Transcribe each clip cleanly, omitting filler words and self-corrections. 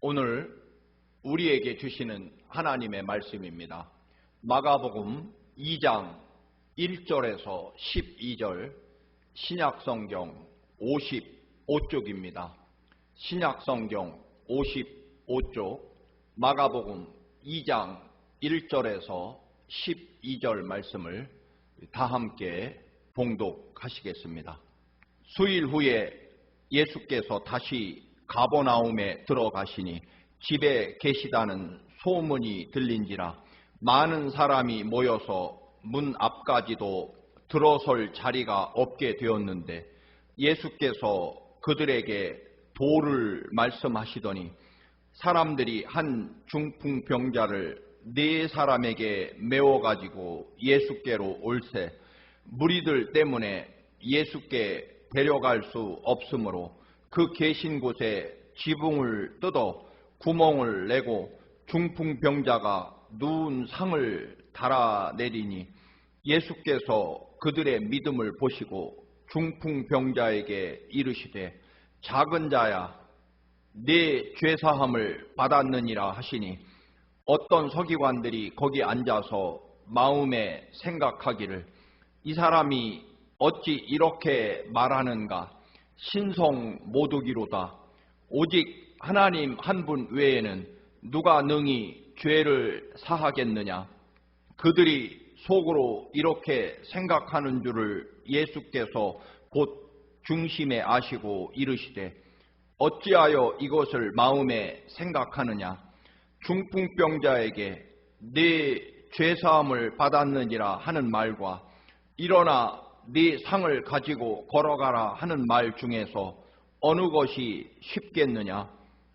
오늘 우리에게 주시는 하나님의 말씀입니다. 마가복음 2장 1절에서 12절 신약성경 55쪽입니다. 신약성경 55쪽 마가복음 2장 1절에서 12절 말씀을 다 함께 봉독하시겠습니다. 수일 후에 예수께서 다시 가버나움에 들어가시니 집에 계시다는 소문이 들린지라 많은 사람이 모여서 문 앞까지도 들어설 자리가 없게 되었는데 예수께서 그들에게 도를 말씀하시더니 사람들이 한 중풍병자를 4사람에게 메워가지고 예수께로 올세 무리들 때문에 예수께 데려갈 수 없으므로 그 계신 곳에 지붕을 뜯어 구멍을 내고 중풍병자가 누운 상을 달아내리니 예수께서 그들의 믿음을 보시고 중풍병자에게 이르시되 작은 자야 네 죄사함을 받았느니라 하시니 어떤 서기관들이 거기 앉아서 마음에 생각하기를 이 사람이 어찌 이렇게 말하는가 신성 모독이로다. 오직 하나님 한 분 외에는 누가 능히 죄를 사하겠느냐. 그들이 속으로 이렇게 생각하는 줄을 예수께서 곧 중심에 아시고 이르시되 어찌하여 이것을 마음에 생각하느냐. 중풍병자에게 네 죄사함을 받았느니라 하는 말과 일어나 네 상을 가지고 걸어가라 하는 말 중에서 어느 것이 쉽겠느냐.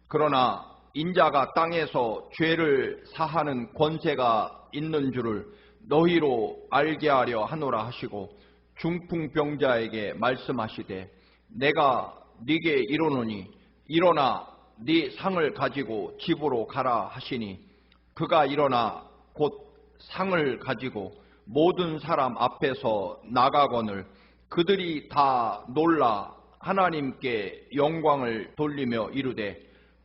그러나 인자가 땅에서 죄를 사하는 권세가 있는 줄을 너희로 알게 하려 하노라 하시고 중풍병자에게 말씀하시되 내가 네게 이르노니 일어나 네 상을 가지고 집으로 가라 하시니 그가 일어나 곧 상을 가지고 모든 사람 앞에서 나가거늘 그들이 다 놀라 하나님께 영광을 돌리며 이르되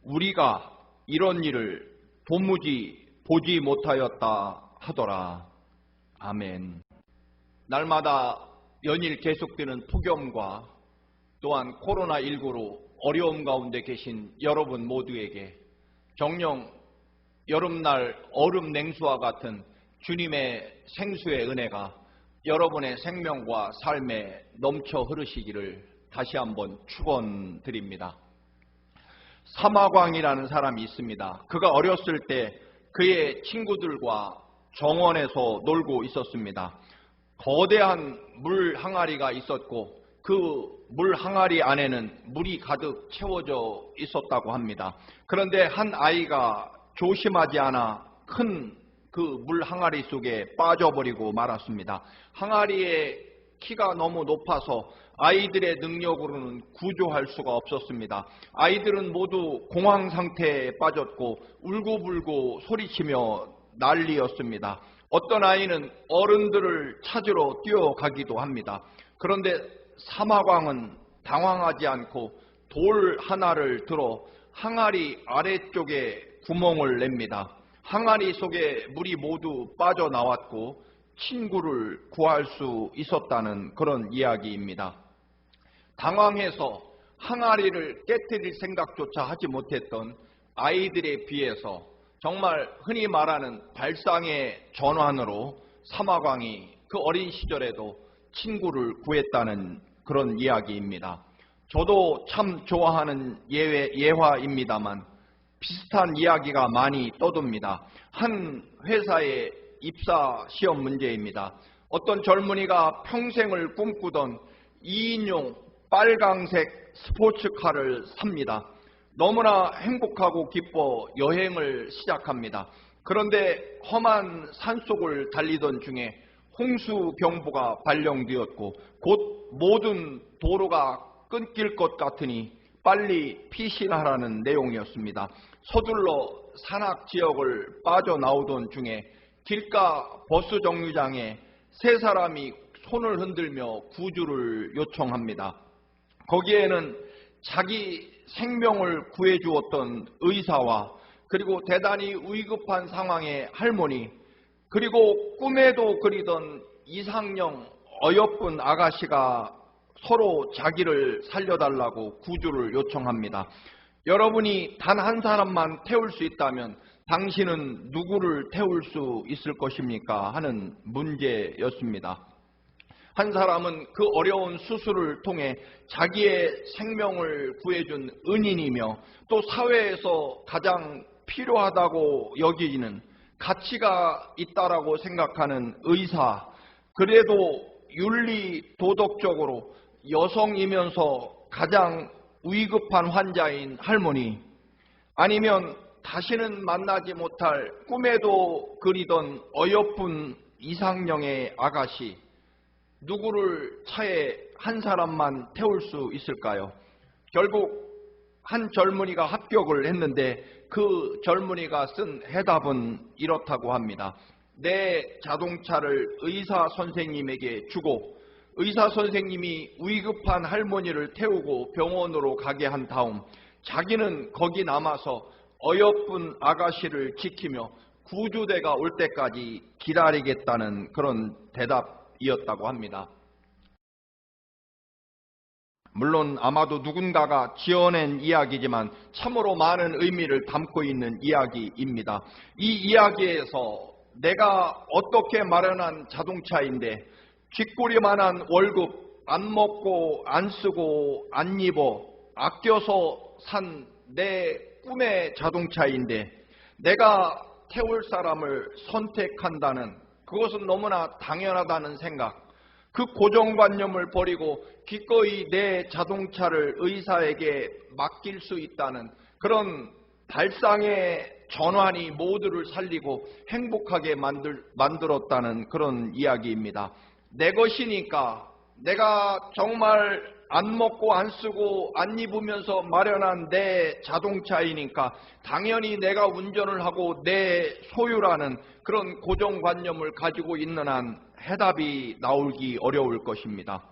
우리가 이런 일을 도무지 보지 못하였다 하더라. 아멘. 날마다 연일 계속되는 폭염과 또한 코로나19로 어려움 가운데 계신 여러분 모두에게 정녕 여름날 얼음 냉수와 같은 주님의 생수의 은혜가 여러분의 생명과 삶에 넘쳐 흐르시기를 다시 한번 축원드립니다. 사마광이라는 사람이 있습니다. 그가 어렸을 때 그의 친구들과 정원에서 놀고 있었습니다. 거대한 물 항아리가 있었고 그 물 항아리 안에는 물이 가득 채워져 있었다고 합니다. 그런데 한 아이가 조심하지 않아 큰 그 물 항아리 속에 빠져버리고 말았습니다. 항아리의 키가 너무 높아서 아이들의 능력으로는 구조할 수가 없었습니다. 아이들은 모두 공황 상태에 빠졌고 울고불고 소리치며 난리였습니다. 어떤 아이는 어른들을 찾으러 뛰어가기도 합니다. 그런데 사마광은 당황하지 않고 돌 하나를 들어 항아리 아래쪽에 구멍을 냅니다. 항아리 속에 물이 모두 빠져나왔고 친구를 구할 수 있었다는 그런 이야기입니다. 당황해서 항아리를 깨뜨릴 생각조차 하지 못했던 아이들에 비해서 정말 흔히 말하는 발상의 전환으로 사마광이 그 어린 시절에도 친구를 구했다는 그런 이야기입니다. 저도 참 좋아하는 예화입니다만 비슷한 이야기가 많이 떠돕니다. 한 회사의 입사 시험 문제입니다. 어떤 젊은이가 평생을 꿈꾸던 2인용 빨강색 스포츠카를 삽니다. 너무나 행복하고 기뻐 여행을 시작합니다. 그런데 험한 산속을 달리던 중에 홍수경보가 발령되었고 곧 모든 도로가 끊길 것 같으니 빨리 피신하라는 내용이었습니다. 서둘러 산악 지역을 빠져나오던 중에 길가 버스 정류장에 3사람이 손을 흔들며 구주를 요청합니다. 거기에는 자기 생명을 구해주었던 의사와 그리고 대단히 위급한 상황의 할머니, 그리고 꿈에도 그리던 이상형 어여쁜 아가씨가 서로 자기를 살려달라고 구주를 요청합니다. 여러분이 단 한 사람만 태울 수 있다면 당신은 누구를 태울 수 있을 것입니까? 하는 문제였습니다. 한 사람은 그 어려운 수술을 통해 자기의 생명을 구해준 은인이며 또 사회에서 가장 필요하다고 여기는 가치가 있다라고 생각하는 의사, 그래도 윤리 도덕적으로 여성이면서 가장 위급한 환자인 할머니, 아니면 다시는 만나지 못할 꿈에도 그리던 어여쁜 이상형의 아가씨, 누구를 차에 한 사람만 태울 수 있을까요? 결국 한 젊은이가 합격을 했는데 그 젊은이가 쓴 해답은 이렇다고 합니다. 내 자동차를 의사 선생님에게 주고 의사 선생님이 위급한 할머니를 태우고 병원으로 가게 한 다음 자기는 거기 남아서 어여쁜 아가씨를 지키며 구조대가 올 때까지 기다리겠다는 그런 대답이었다고 합니다. 물론 아마도 누군가가 지어낸 이야기지만 참으로 많은 의미를 담고 있는 이야기입니다. 이 이야기에서 내가 어떻게 마련한 자동차인데 쥐꼬리만한 월급 안 먹고 안 쓰고 안 입어 아껴서 산 내 꿈의 자동차인데 내가 태울 사람을 선택한다는, 그것은 너무나 당연하다는 생각, 그 고정관념을 버리고 기꺼이 내 자동차를 의사에게 맡길 수 있다는 그런 발상의 전환이 모두를 살리고 행복하게 만들었다는 그런 이야기입니다. 내 것이니까, 내가 정말 안 먹고 안 쓰고 안 입으면서 마련한 내 자동차이니까 당연히 내가 운전을 하고 내 소유라는 그런 고정관념을 가지고 있는 한 해답이 나오기 어려울 것입니다.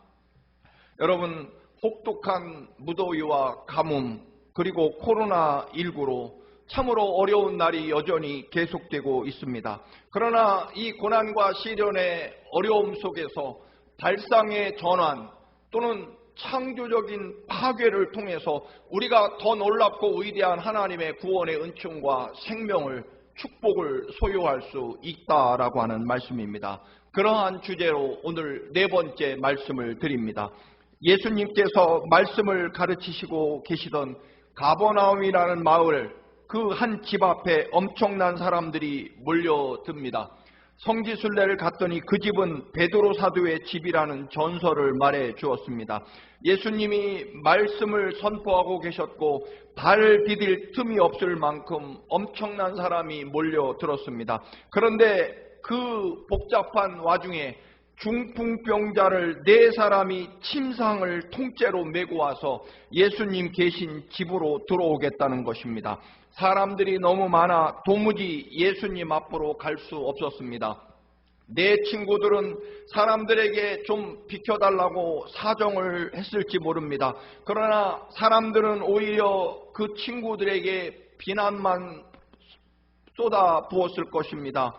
여러분, 혹독한 무더위와 가뭄 그리고 코로나19로 참으로 어려운 날이 여전히 계속되고 있습니다. 그러나 이 고난과 시련의 어려움 속에서 발상의 전환 또는 창조적인 파괴를 통해서 우리가 더 놀랍고 위대한 하나님의 구원의 은총과 생명을, 축복을 소유할 수 있다라고 하는 말씀입니다. 그러한 주제로 오늘 네 번째 말씀을 드립니다. 예수님께서 말씀을 가르치시고 계시던 가버나움이라는 마을, 그 한 집 앞에 엄청난 사람들이 몰려듭니다. 성지순례를 갔더니 그 집은 베드로 사도의 집이라는 전설을 말해 주었습니다. 예수님이 말씀을 선포하고 계셨고 발을 디딜 틈이 없을 만큼 엄청난 사람이 몰려들었습니다. 그런데 그 복잡한 와중에 중풍병자를 네 사람이 침상을 통째로 메고 와서 예수님 계신 집으로 들어오겠다는 것입니다. 사람들이 너무 많아 도무지 예수님 앞으로 갈 수 없었습니다. 내 친구들은 사람들에게 좀 비켜달라고 사정을 했을지 모릅니다. 그러나 사람들은 오히려 그 친구들에게 비난만 쏟아 부었을 것입니다.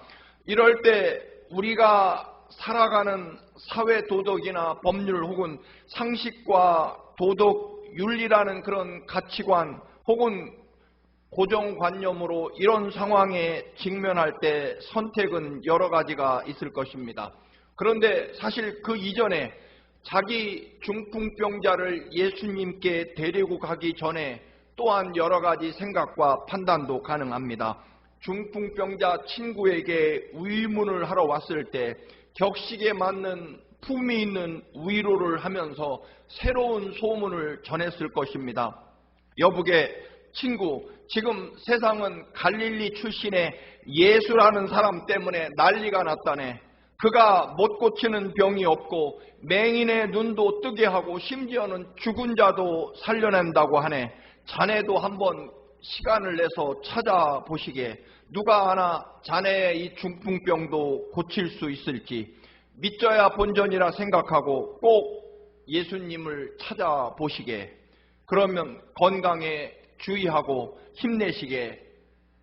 이럴 때 우리가 살아가는 사회 도덕이나 법률 혹은 상식과 도덕, 윤리라는 그런 가치관 혹은 고정관념으로 이런 상황에 직면할 때 선택은 여러 가지가 있을 것입니다. 그런데 사실 그 이전에 자기 중풍병자를 예수님께 데리고 가기 전에 또한 여러 가지 생각과 판단도 가능합니다. 중풍병자 친구에게 위문을 하러 왔을 때 격식에 맞는 품위 있는 위로를 하면서 새로운 소문을 전했을 것입니다. 여보게 친구, 지금 세상은 갈릴리 출신의 예수라는 사람 때문에 난리가 났다네. 그가 못 고치는 병이 없고 맹인의 눈도 뜨게 하고 심지어는 죽은 자도 살려낸다고 하네. 자네도 한번 시간을 내서 찾아보시게. 누가 아나 자네의 이 중풍병도 고칠 수 있을지. 믿져야 본전이라 생각하고 꼭 예수님을 찾아보시게. 그러면 건강에 주의하고 힘내시게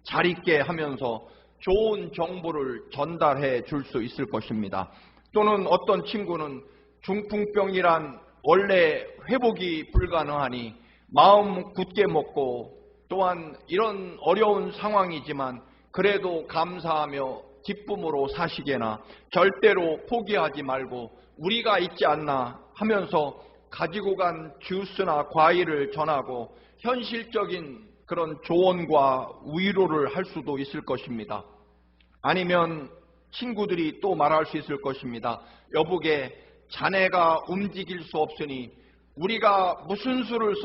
잘 있게 하면서 좋은 정보를 전달해 줄 수 있을 것입니다. 또는 어떤 친구는 중풍병이란 원래 회복이 불가능하니 마음 굳게 먹고 또한 이런 어려운 상황이지만 그래도 감사하며 기쁨으로 사시게나 절대로 포기하지 말고 우리가 있지 않나 하면서 가지고 간 주스나 과일을 전하고 현실적인 그런 조언과 위로를 할 수도 있을 것입니다. 아니면 친구들이 또 말할 수 있을 것입니다. 여보게, 자네가 움직일 수 없으니 우리가 무슨 수를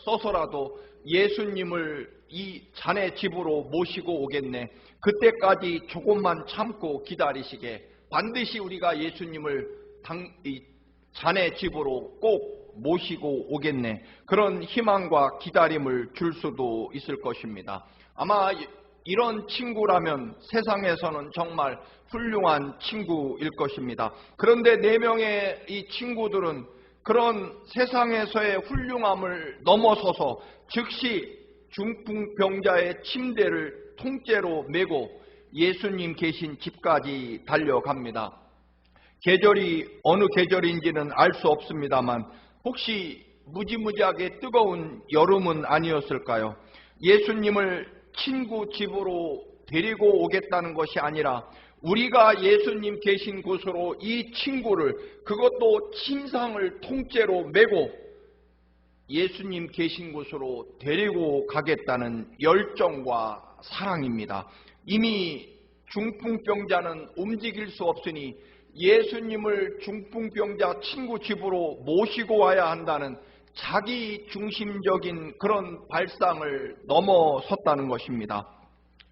써서라도 예수님을 이 자네 집으로 모시고 오겠네. 그때까지 조금만 참고 기다리시게. 반드시 우리가 예수님을 자네 집으로 꼭 모시고 오겠네. 그런 희망과 기다림을 줄 수도 있을 것입니다. 아마 이런 친구라면 세상에서는 정말 훌륭한 친구일 것입니다. 그런데 4명의 이 친구들은 그런 세상에서의 훌륭함을 넘어서서 즉시 중풍병자의 침대를 통째로 메고 예수님 계신 집까지 달려갑니다. 계절이 어느 계절인지는 알 수 없습니다만 혹시 무지무지하게 뜨거운 여름은 아니었을까요? 예수님을 친구 집으로 데리고 오겠다는 것이 아니라 우리가 예수님 계신 곳으로 이 친구를, 그것도 침상을 통째로 메고 예수님 계신 곳으로 데리고 가겠다는 열정과 사랑입니다. 이미 중풍병자는 움직일 수 없으니 예수님을 중풍병자 친구 집으로 모시고 와야 한다는 자기 중심적인 그런 발상을 넘어섰다는 것입니다.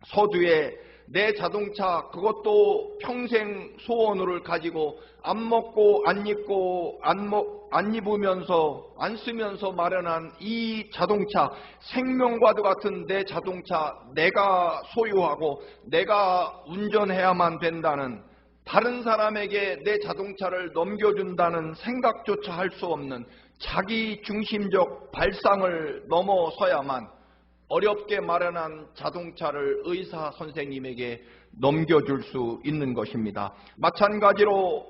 서두에 내 자동차, 그것도 평생 소원을 가지고 안 먹고 안 입고 안 입으면서 안 쓰면서 마련한 이 자동차, 생명과도 같은 내 자동차 내가 소유하고 내가 운전해야만 된다는, 다른 사람에게 내 자동차를 넘겨준다는 생각조차 할 수 없는 자기 중심적 발상을 넘어서야만 어렵게 마련한 자동차를 의사 선생님에게 넘겨줄 수 있는 것입니다. 마찬가지로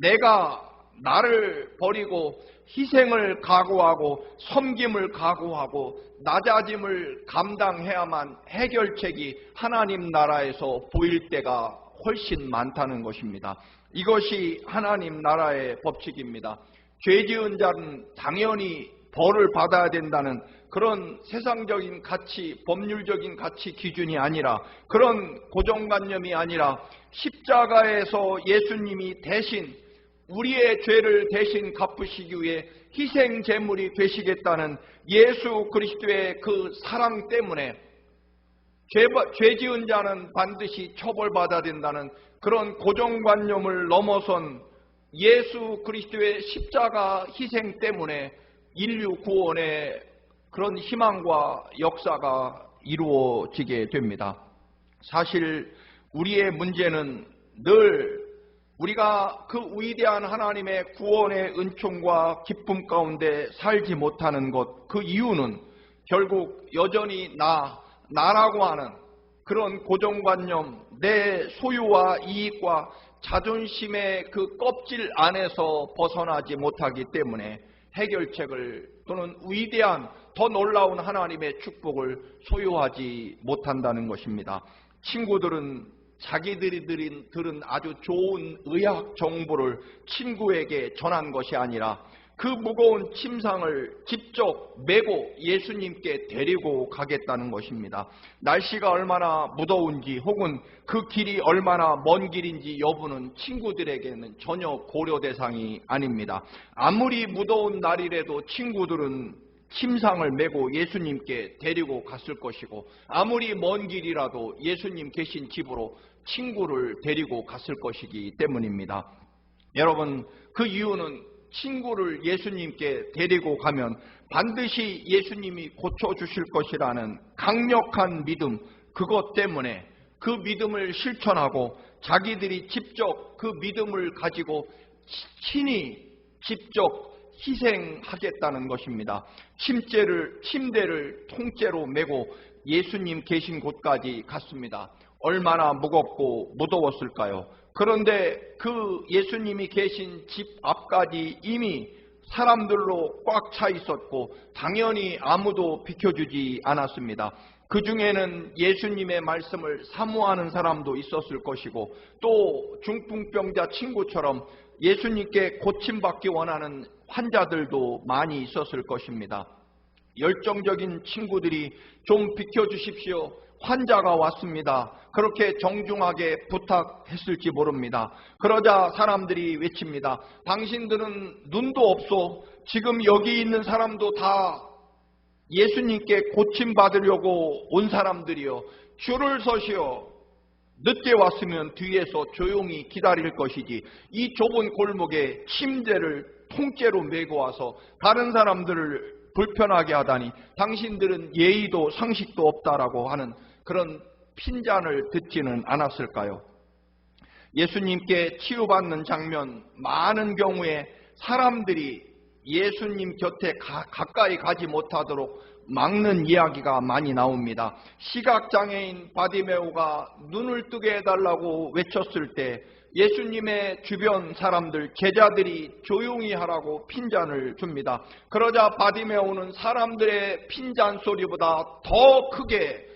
내가 나를 버리고 희생을 각오하고 섬김을 각오하고 낮아짐을 감당해야만 해결책이 하나님 나라에서 보일 때가 훨씬 많다는 것입니다. 이것이 하나님 나라의 법칙입니다. 죄 지은 자는 당연히 벌을 받아야 된다는 그런 세상적인 가치, 법률적인 가치 기준이 아니라, 그런 고정관념이 아니라 십자가에서 예수님이 대신 우리의 죄를 대신 갚으시기 위해 희생 제물이 되시겠다는 예수 그리스도의 그 사랑 때문에 죄 지은 자는 반드시 처벌받아야 된다는 그런 고정관념을 넘어선 예수 그리스도의 십자가 희생 때문에 인류 구원의 그런 희망과 역사가 이루어지게 됩니다. 사실 우리의 문제는 늘 우리가 그 위대한 하나님의 구원의 은총과 기쁨 가운데 살지 못하는 것, 그 이유는 결국 여전히 나라고 하는 그런 고정관념, 내 소유와 이익과 자존심의 그 껍질 안에서 벗어나지 못하기 때문에 해결책을, 또는 위대한 더 놀라운 하나님의 축복을 소유하지 못한다는 것입니다. 친구들은 자기들이 들은 아주 좋은 의학 정보를 친구에게 전한 것이 아니라 그 무거운 침상을 직접 메고 예수님께 데리고 가겠다는 것입니다. 날씨가 얼마나 무더운지 혹은 그 길이 얼마나 먼 길인지 여부는 친구들에게는 전혀 고려 대상이 아닙니다. 아무리 무더운 날이라도 친구들은 침상을 메고 예수님께 데리고 갔을 것이고, 아무리 먼 길이라도 예수님 계신 집으로 친구를 데리고 갔을 것이기 때문입니다. 여러분, 그 이유는 친구를 예수님께 데리고 가면 반드시 예수님이 고쳐주실 것이라는 강력한 믿음, 그것 때문에 그 믿음을 실천하고 자기들이 직접 그 믿음을 가지고 친히 직접 희생하겠다는 것입니다. 침대를 통째로 메고 예수님 계신 곳까지 갔습니다. 얼마나 무겁고 무더웠을까요? 그런데 그 예수님이 계신 집 앞까지 이미 사람들로 꽉 차 있었고 당연히 아무도 비켜주지 않았습니다. 그 중에는 예수님의 말씀을 사모하는 사람도 있었을 것이고 또 중풍병자 친구처럼 예수님께 고침받기 원하는 환자들도 많이 있었을 것입니다. 열정적인 친구들이 좀 비켜주십시오. 환자가 왔습니다. 그렇게 정중하게 부탁했을지 모릅니다. 그러자 사람들이 외칩니다. 당신들은 눈도 없소. 지금 여기 있는 사람도 다 예수님께 고침받으려고 온 사람들이요. 줄을 서시오. 늦게 왔으면 뒤에서 조용히 기다릴 것이지 이 좁은 골목에 침대를 통째로 메고 와서 다른 사람들을 불편하게 하다니 당신들은 예의도 상식도 없다라고 하는 그런 핀잔을 듣지는 않았을까요? 예수님께 치유받는 장면, 많은 경우에 사람들이 예수님 곁에 가까이 가지 못하도록 막는 이야기가 많이 나옵니다. 시각장애인 바디메오가 눈을 뜨게 해달라고 외쳤을 때 예수님의 주변 사람들, 제자들이 조용히 하라고 핀잔을 줍니다. 그러자 바디메오는 사람들의 핀잔 소리보다 더 크게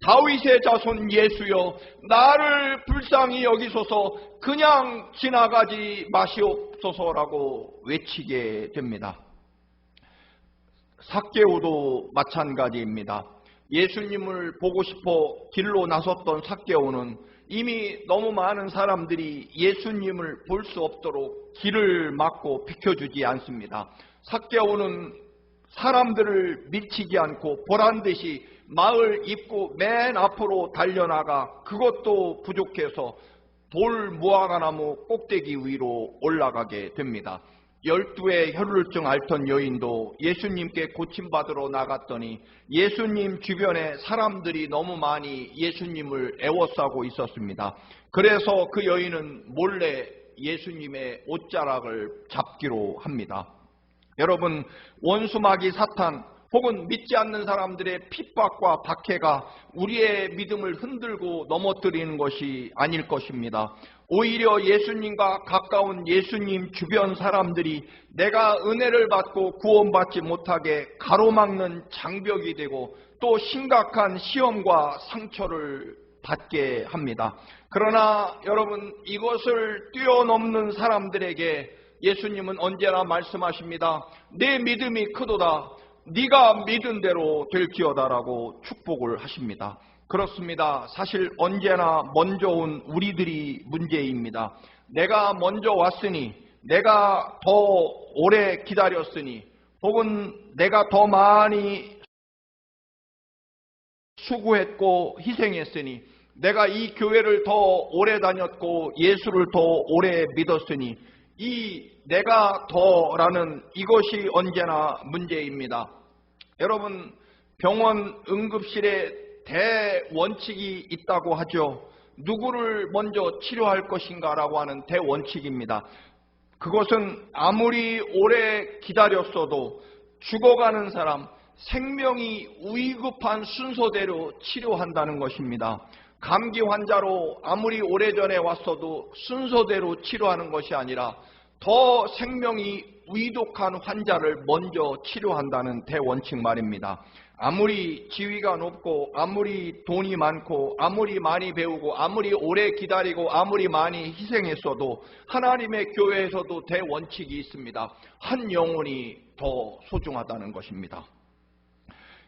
다윗의 자손 예수여 나를 불쌍히 여기소서 그냥 지나가지 마시옵소서라고 외치게 됩니다. 삭개오도 마찬가지입니다. 예수님을 보고 싶어 길로 나섰던 삭개오는 이미 너무 많은 사람들이 예수님을 볼 수 없도록 길을 막고 비켜주지 않습니다. 삭개오는 사람들을 미치지 않고 보란듯이 마을 입구 맨 앞으로 달려나가 그것도 부족해서 돌 무화과나무 꼭대기 위로 올라가게 됩니다. 12의 혈루증 앓던 여인도 예수님께 고침받으러 나갔더니 예수님 주변에 사람들이 너무 많이 예수님을 애워싸고 있었습니다. 그래서 그 여인은 몰래 예수님의 옷자락을 잡기로 합니다. 여러분, 원수마귀 사탄 혹은 믿지 않는 사람들의 핍박과 박해가 우리의 믿음을 흔들고 넘어뜨리는 것이 아닐 것입니다. 오히려 예수님과 가까운 예수님 주변 사람들이 내가 은혜를 받고 구원받지 못하게 가로막는 장벽이 되고 또 심각한 시험과 상처를 받게 합니다. 그러나 여러분, 이것을 뛰어넘는 사람들에게 예수님은 언제나 말씀하십니다. 내 믿음이 크도다. 네가 믿은 대로 될지어다라고 축복을 하십니다. 그렇습니다. 사실 언제나 먼저 온 우리들이 문제입니다. 내가 먼저 왔으니, 내가 더 오래 기다렸으니, 혹은 내가 더 많이 수고했고 희생했으니, 내가 이 교회를 더 오래 다녔고 예수를 더 오래 믿었으니 이 내가 더라는 이것이 언제나 문제입니다. 여러분, 병원 응급실에 대원칙이 있다고 하죠. 누구를 먼저 치료할 것인가라고 하는 대원칙입니다. 그것은 아무리 오래 기다렸어도 죽어가는 사람, 생명이 위급한 순서대로 치료한다는 것입니다. 감기 환자로 아무리 오래전에 왔어도 순서대로 치료하는 것이 아니라 더 생명이 위독한 환자를 먼저 치료한다는 대원칙 말입니다. 아무리 지위가 높고 아무리 돈이 많고 아무리 많이 배우고 아무리 오래 기다리고 아무리 많이 희생했어도 하나님의 교회에서도 대원칙이 있습니다. 한 영혼이 더 소중하다는 것입니다.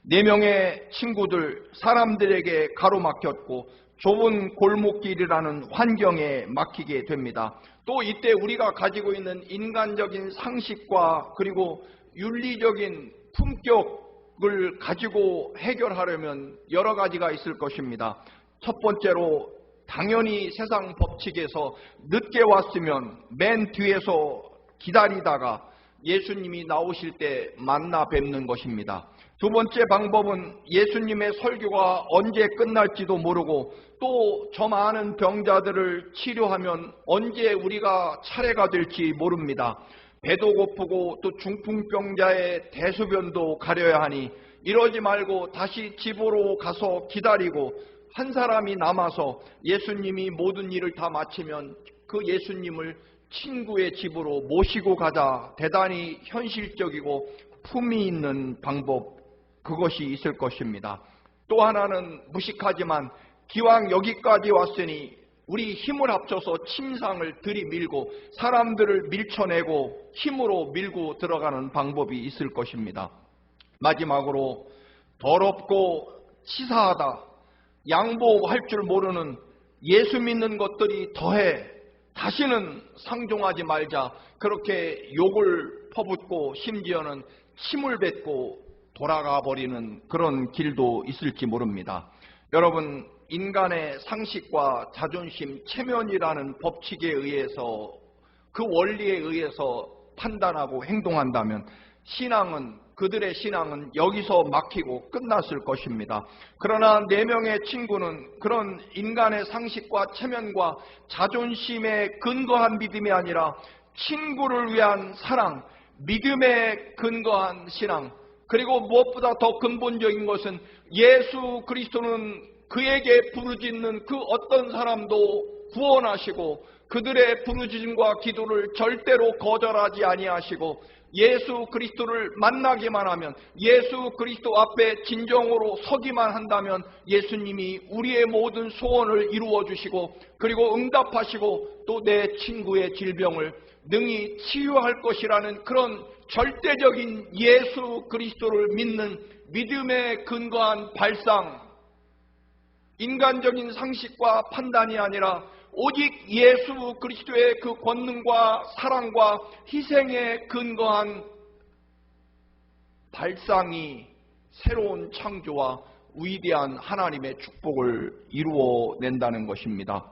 4명의 친구들, 사람들에게 가로막혔고 좁은 골목길이라는 환경에 막히게 됩니다. 또 이때 우리가 가지고 있는 인간적인 상식과 그리고 윤리적인 품격을 가지고 해결하려면 여러 가지가 있을 것입니다. 첫 번째로 당연히 세상 법칙에서 늦게 왔으면 맨 뒤에서 기다리다가 예수님이 나오실 때 만나 뵙는 것입니다. 두 번째 방법은 예수님의 설교가 언제 끝날지도 모르고 또 저 많은 병자들을 치료하면 언제 우리가 차례가 될지 모릅니다. 배도 고프고 또 중풍병자의 대소변도 가려야 하니 이러지 말고 다시 집으로 가서 기다리고 한 사람이 남아서 예수님이 모든 일을 다 마치면 그 예수님을 친구의 집으로 모시고 가자. 대단히 현실적이고 품위 있는 방법, 그것이 있을 것입니다. 또 하나는 무식하지만 기왕 여기까지 왔으니 우리 힘을 합쳐서 침상을 들이밀고 사람들을 밀쳐내고 힘으로 밀고 들어가는 방법이 있을 것입니다. 마지막으로 더럽고 치사하다, 양보할 줄 모르는 예수 믿는 것들이 더해 다시는 상종하지 말자, 그렇게 욕을 퍼붓고 심지어는 침을 뱉고 돌아가 버리는 그런 길도 있을지 모릅니다. 여러분, 인간의 상식과 자존심, 체면이라는 법칙에 의해서, 그 원리에 의해서 판단하고 행동한다면 그들의 신앙은 여기서 막히고 끝났을 것입니다. 그러나 4명의 친구는 그런 인간의 상식과 체면과 자존심에 근거한 믿음이 아니라 친구를 위한 사랑, 믿음에 근거한 신앙, 그리고 무엇보다 더 근본적인 것은 예수 그리스도는 그에게 부르짖는 그 어떤 사람도 구원하시고 그들의 부르짖음과 기도를 절대로 거절하지 아니하시고 예수 그리스도를 만나기만 하면, 예수 그리스도 앞에 진정으로 서기만 한다면 예수님이 우리의 모든 소원을 이루어 주시고 그리고 응답하시고 또 내 친구의 질병을 능히 치유할 것이라는 그런 절대적인 예수 그리스도를 믿는 믿음에 근거한 발상, 인간적인 상식과 판단이 아니라 오직 예수 그리스도의 그 권능과 사랑과 희생에 근거한 발상이 새로운 창조와 위대한 하나님의 축복을 이루어낸다는 것입니다.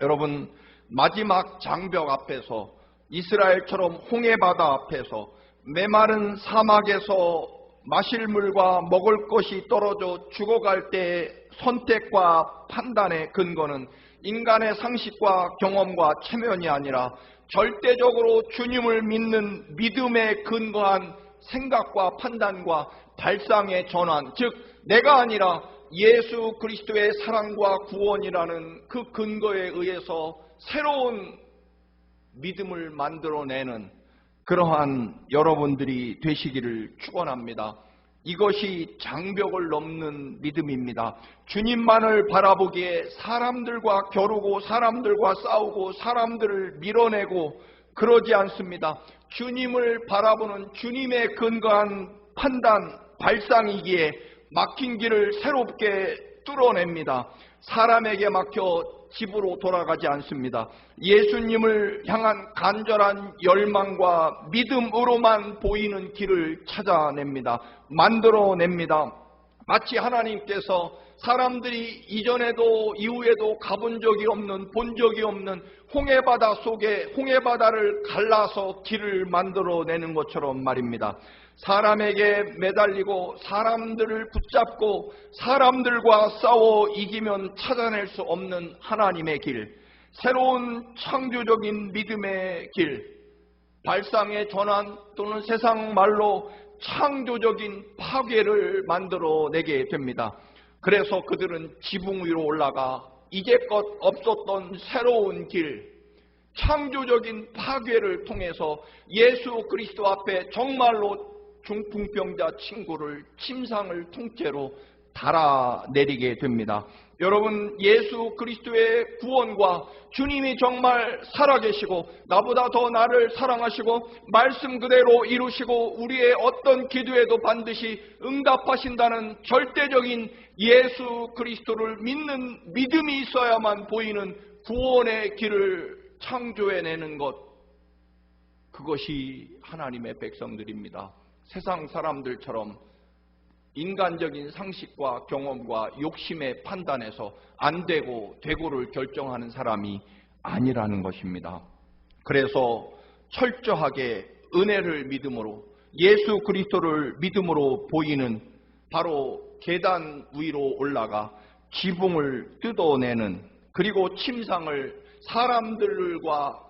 여러분, 마지막 장벽 앞에서, 이스라엘처럼 홍해바다 앞에서, 메마른 사막에서 마실 물과 먹을 것이 떨어져 죽어갈 때의 선택과 판단의 근거는 인간의 상식과 경험과 체면이 아니라 절대적으로 주님을 믿는 믿음에 근거한 생각과 판단과 발상의 전환, 즉 내가 아니라 예수 그리스도의 사랑과 구원이라는 그 근거에 의해서 새로운 믿음을 만들어내는 그러한 여러분들이 되시기를 축원합니다. 이것이 장벽을 넘는 믿음입니다. 주님만을 바라보기에 사람들과 겨루고 사람들과 싸우고 사람들을 밀어내고 그러지 않습니다. 주님을 바라보는 주님의 근거한 판단, 발상이기에 막힌 길을 새롭게 뚫어냅니다. 사람에게 막혀 집으로 돌아가지 않습니다. 예수님을 향한 간절한 열망과 믿음으로만 보이는 길을 찾아냅니다. 만들어냅니다. 마치 하나님께서 사람들이 이전에도 이후에도 가본 적이 없는, 본 적이 없는 홍해바다 속에 홍해바다를 갈라서 길을 만들어내는 것처럼 말입니다. 사람에게 매달리고 사람들을 붙잡고 사람들과 싸워 이기면 찾아낼 수 없는 하나님의 길, 새로운 창조적인 믿음의 길, 발상의 전환 또는 세상 말로 창조적인 파괴를 만들어내게 됩니다. 그래서 그들은 지붕 위로 올라가 이제껏 없었던 새로운 길, 창조적인 파괴를 통해서 예수 그리스도 앞에 정말로 중풍병자 친구를 침상을 통째로 달아내리게 됩니다. 여러분, 예수 그리스도의 구원과 주님이 정말 살아계시고 나보다 더 나를 사랑하시고 말씀 그대로 이루시고 우리의 어떤 기도에도 반드시 응답하신다는 절대적인 예수 그리스도를 믿는 믿음이 있어야만 보이는 구원의 길을 창조해내는 것, 그것이 하나님의 백성들입니다. 세상 사람들처럼 인간적인 상식과 경험과 욕심의 판단에서 안 되고 되고를 결정하는 사람이 아니라는 것입니다. 그래서 철저하게 은혜를 믿음으로, 예수 그리스도를 믿음으로 보이는 바로 계단 위로 올라가 지붕을 뜯어내는, 그리고 침상을 사람들과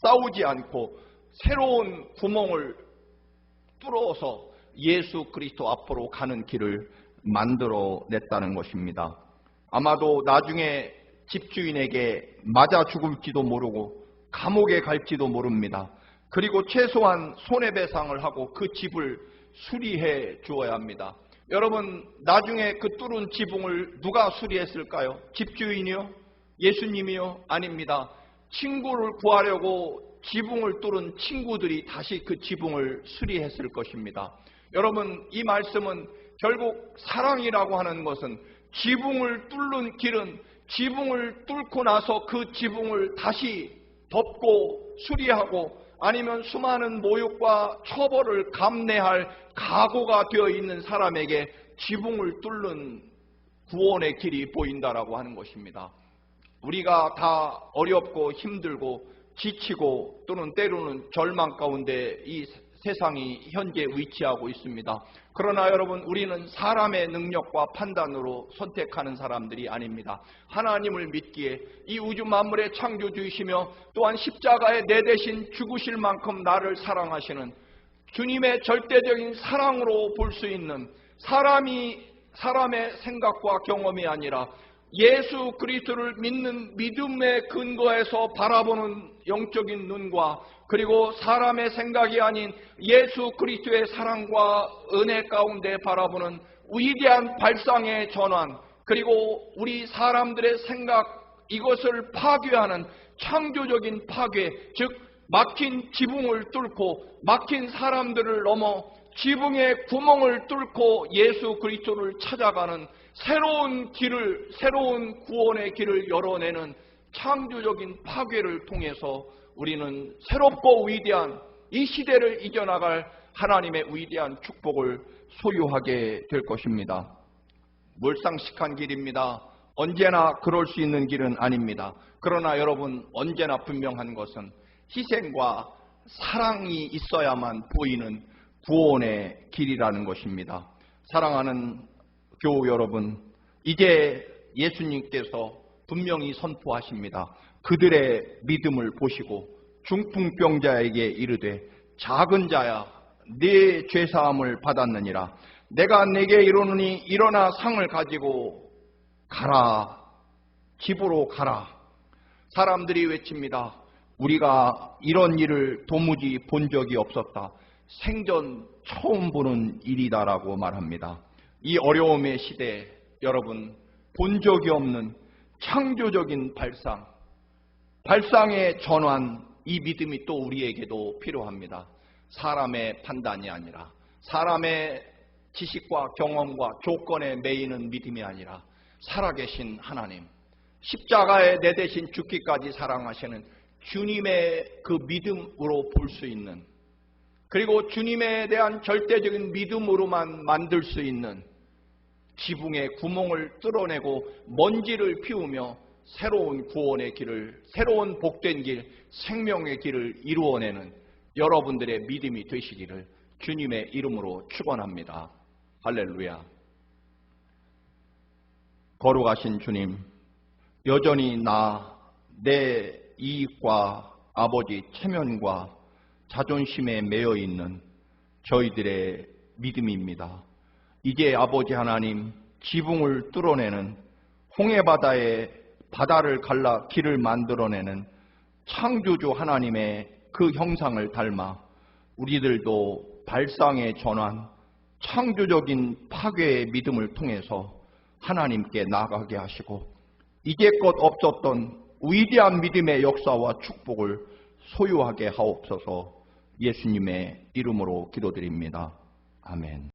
싸우지 않고 새로운 구멍을 뚫어서 예수 그리스도 앞으로 가는 길을 만들어냈다는 것입니다. 아마도 나중에 집주인에게 맞아 죽을지도 모르고 감옥에 갈지도 모릅니다. 그리고 최소한 손해배상을 하고 그 집을 수리해 주어야 합니다. 여러분, 나중에 그 뚫은 지붕을 누가 수리했을까요? 집주인이요? 예수님이요? 아닙니다. 친구를 구하려고 지붕을 뚫은 친구들이 다시 그 지붕을 수리했을 것입니다. 여러분, 이 말씀은 결국 사랑이라고 하는 것은 지붕을 뚫는 길은 지붕을 뚫고 나서 그 지붕을 다시 덮고 수리하고 아니면 수많은 모욕과 처벌을 감내할 각오가 되어 있는 사람에게 지붕을 뚫는 구원의 길이 보인다라고 하는 것입니다. 우리가 다 어렵고 힘들고 지치고 또는 때로는 절망 가운데 이 세상이 현재 위치하고 있습니다. 그러나 여러분, 우리는 사람의 능력과 판단으로 선택하는 사람들이 아닙니다. 하나님을 믿기에 이 우주 만물의 창조주이시며 또한 십자가에 내 대신 죽으실 만큼 나를 사랑하시는 주님의 절대적인 사랑으로 볼 수 있는 사람의 생각과 경험이 아니라 예수 그리스도를 믿는 믿음의 근거에서 바라보는 영적인 눈과 그리고 사람의 생각이 아닌 예수 그리스도의 사랑과 은혜 가운데 바라보는 위대한 발상의 전환, 그리고 우리 사람들의 생각 이것을 파괴하는 창조적인 파괴, 즉 막힌 지붕을 뚫고 막힌 사람들을 넘어 지붕의 구멍을 뚫고 예수 그리스도를 찾아가는 새로운 길을, 새로운 구원의 길을 열어내는 창조적인 파괴를 통해서 우리는 새롭고 위대한 이 시대를 이겨나갈 하나님의 위대한 축복을 소유하게 될 것입니다. 몰상식한 길입니다. 언제나 그럴 수 있는 길은 아닙니다. 그러나 여러분, 언제나 분명한 것은 희생과 사랑이 있어야만 보이는 구원의 길이라는 것입니다. 사랑하는 교우 여러분, 이제 예수님께서 분명히 선포하십니다. 그들의 믿음을 보시고 중풍병자에게 이르되 작은 자야, 네 죄사함을 받았느니라. 내가 네게 이르노니 일어나 상을 가지고 가라. 집으로 가라. 사람들이 외칩니다. 우리가 이런 일을 도무지 본 적이 없었다. 생전 처음 보는 일이다라고 말합니다. 이 어려움의 시대에 여러분, 본 적이 없는 창조적인 발상의 전환, 이 믿음이 또 우리에게도 필요합니다. 사람의 판단이 아니라 사람의 지식과 경험과 조건에 매이는 믿음이 아니라 살아계신 하나님, 십자가에 내 대신 죽기까지 사랑하시는 주님의 그 믿음으로 볼 수 있는, 그리고 주님에 대한 절대적인 믿음으로만 만들 수 있는 지붕의 구멍을 뚫어내고 먼지를 피우며 새로운 구원의 길을, 새로운 복된 길, 생명의 길을 이루어내는 여러분들의 믿음이 되시기를 주님의 이름으로 축원합니다. 할렐루야. 거룩하신 주님, 여전히 내 이익과 아버지 체면과 자존심에 매여 있는 저희들의 믿음입니다. 이제 아버지 하나님, 지붕을 뚫어내는 홍해바다에 바다를 갈라 길을 만들어내는 창조주 하나님의 그 형상을 닮아 우리들도 발상의 전환, 창조적인 파괴의 믿음을 통해서 하나님께 나아가게 하시고 이제껏 없었던 위대한 믿음의 역사와 축복을 소유하게 하옵소서. 예수님의 이름으로 기도드립니다. 아멘.